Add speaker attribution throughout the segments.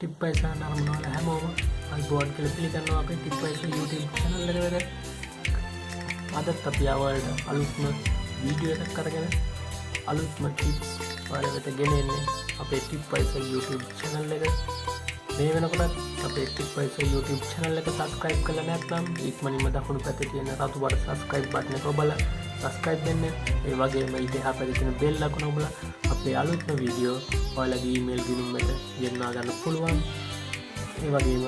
Speaker 1: TipVisor නරඹනවා හැමෝම අයිබෝන් කියලා පිළිගන්නවා අපේ TipVisor YouTube channel එක වෙත. අදත් අපි ආවල්ට අලුත්ම වීඩියෝ එකක් අරගෙන අලුත්ම tips ඔයාලා වෙත ගෙනෙන්නේ අපේ TipVisor YouTube channel එක. මේ වෙනකොට අපේ TipVisor YouTube channel එක subscribe කරලා නැත්නම් ඉක්මනින්ම දකුණු පැත්තේ තියෙන රතු බර subscribe button එක ඔබලා subscribe වෙන්න. ඒ වගේම ඊට එහා පැත්තේ තියෙන bell icon ඔබලා අපේ අලුත්ම වීඩියෝ ඔයාලගේ email ගිණුමට ගෙන්වා ගන්න පුළුවන්. ඒ වගේම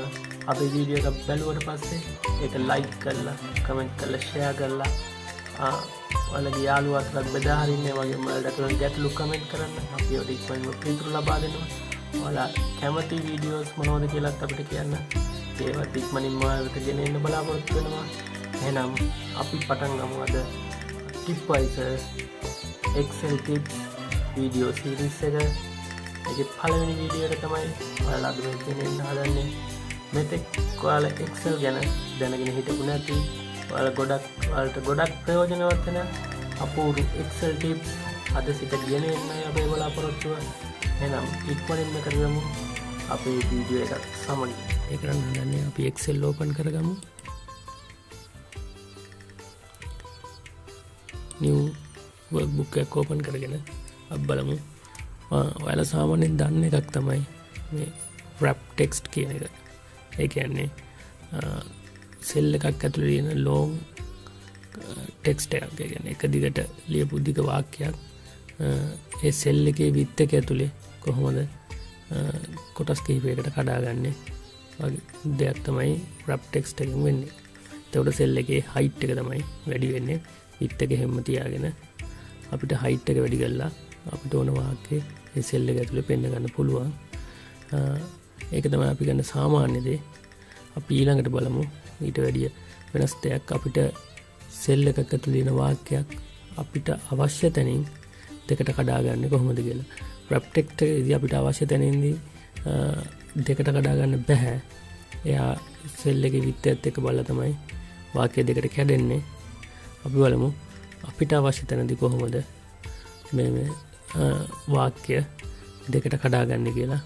Speaker 1: අපේ වීඩියෝ එක බැලුවට පස්සේ ඒක like කරලා comment කරලා share කරලා ඔයාලගේ යාළුවෝ අතරත් බෙදා හරින්න. ඒ වගේම ඔයාලට තියෙන ගැටලු comment කරන්න. අපි ඔයාලට ඉක්මනින්ම පිළිතුරු ලබා දෙනවා. ඔයාලා කැමති වීඩියෝස් මොනවද කියලාත් අපිට කියන්න. ඒවත් ඉක්මනින්ම ඔයාලට ගෙනෙන්න බලාපොරොත්තු වෙනවා. එහෙනම් අපි පටන් ගමු අද TipVisor Excel tips video series එක. ඒකේ පළවෙනි වීඩියෝ එක තමයි ඔයාලා අද මේ ගෙනෙන්න හදන්නේ. මෙතෙක් ඔයාලා Excel ගැන දැනගෙන හිටපු නැති ඔයාලට ගොඩක් ප්‍රයෝජනවත් වෙන අපූර්ව Excel tips අද සිට ගෙනෙන්නයි අපේ බලාපොරොත්තුව. එහෙනම් ඉක්මනින්ම කරගමු අපේ වීඩියෝ එකත් සමග. ඒක නම් හදන්නේ අපි Excel open කරගමු. new workbook එක open කරගෙන අපි බලමු. ඔයාලා සාමාන්‍යයෙන් දන්න එකක් තමයි මේ wrap text කියන එක. ඒ කියන්නේ සෙල් එකක් ඇතුලේ තියෙන long text එකක්. ඒ කියන්නේ එක දිගට ලියපු දිග වාක්‍යයක් ඒ සෙල් එකේ width එක ඇතුලේ කොහොමද කොටස් කිහිපයකට කඩාගන්නේ වගේ දෙයක් තමයි wrap text එකෙන් වෙන්නේ. එතකොට සෙල් එකේ height එක තමයි වැඩි වෙන්නේ. width එක හැම තියාගෙන අපිට height එක වැඩි කරලා අපිට ඕන වාක්‍යය ඒ සෙල් එක ඇතුලේ පෙන්න ගන්න පුළුවන්. ඒක තමයි අපි ගන්න සාමාන්‍ය දේ. අපි ඊළඟට බලමු ඊට වැඩිය වෙනස් දෙයක්. අපිට සෙල් එකක ඇතුලේ තියෙන වාක්‍යයක් අපිට අවශ්‍ය තැනින් දෙකට කඩාගන්නේ කොහොමද කියලා. wrap text එකේදී අපිට අවශ්‍ය තැනින්දී දෙකට කඩා ගන්න බෑ. එයා සෙල් එකේ width එකත් එක්ක බලලා තමයි වාක්‍ය දෙකට කැඩෙන්නේ. අපි බලමු අපිට අවශ්‍ය තැනදී කොහොමද මේ වාක්‍ය දෙකට කඩාගන්නේ කියලා.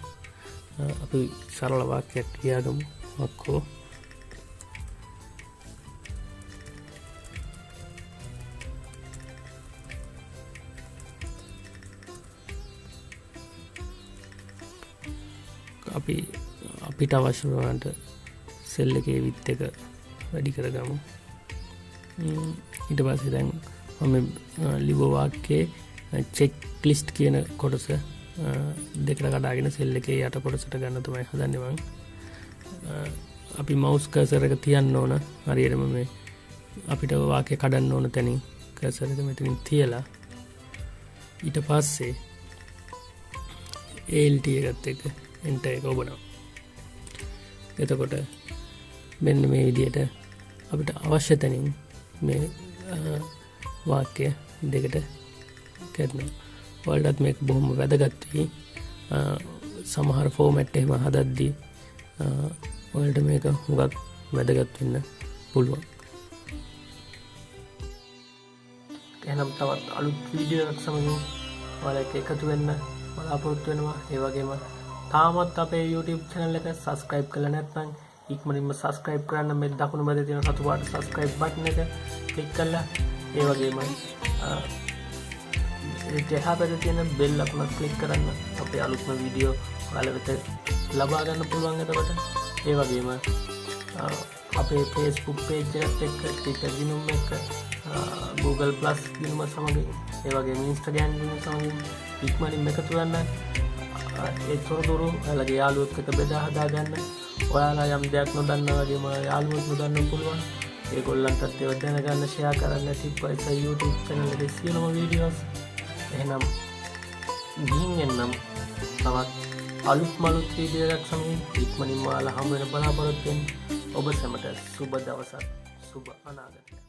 Speaker 1: අපි සරල වාක්‍යයක් ලියාගමු. අක්කෝ අපිට අවශ්‍ය වුණාට සෙල් එකේ width එක වැඩි කරගමු. ඊට පස්සේ දැන් මම ලිව වාක්‍යයේ check list කියන කොටස දෙකට කඩාගෙන සෙල් එකේ යට කොටසට ගන්න තමයි හදන්නේ මම. අපි mouse cursor එක තියන්න ඕන හරියටම මේ අපිට වාක්‍ය කඩන්න ඕන තැනින් cursor එක මෙතනින් තියලා ඊට පස්සේ alt එකත් එක්ක enter එක ඔබනවා. එතකොට මෙන්න මේ විදිහට අපිට අවශ්‍ය තැනින් මේ වාක්‍ය දෙකට කැඩෙනවා. ඔයාලටත් මේක බොහොම වැදගත් වෙයි. සමහර ෆෝමැට් එහෙම හදද්දී ඔයාලට මේක හුඟක් වැදගත් වෙන්න පුළුවන්. එහෙනම් තවත් අලුත් වීඩියෝ එකක් සමග ඔයාලට එකතු වෙන්න බලාපොරොත්තු වෙනවා. ඒ වගේම තාමත් අපේ YouTube channel එක subscribe කරලා නැත්නම් ඉක්මනින්ම subscribe කරන්න. මේ දකුණු පැත්තේ තියෙන රතු පාට subscribe button එක click කරලා ඒ වගේම ඒ එහා පැත්තේ තියෙන bell icon එක click කරන්න. අපේ අලුත්ම වීඩියෝ ඔයාලා වෙත ලබා ගන්න පුළුවන්. එතකොට ඒ වගේම අපේ Facebook page එකත් එක්ක Twitter ගිණුම් එක්ක Google Plus ගිණුම සමග ඒ වගේම Instagram ගිණුම සමග ඉක්මනින්ම එකතු වෙන්න. ඒ තොරතුරු ඔයාලගේ යාළුවොත් එක්ක බෙදා හදා ගන්න. ඔයාලා යම් දෙයක් නොදන්නා වගේම යාළුවොත් නොදන්න පුළුවන්. ඒගොල්ලන්ටත් ඒව දැනගන්න share කරන්න TipVisor YouTube channel එකේ සියලුම වීඩියෝස්. එහෙනම් ගිහින් එන්නම් තවත් අලුත් වීඩියෝ එකක් සමග ඉක්මනින්ම ඔයාලා හමු වෙන බලාපොරොත්තු වෙන්න. ඔබ සැමට සුබ දවසක් සුබ අනාගතයක්.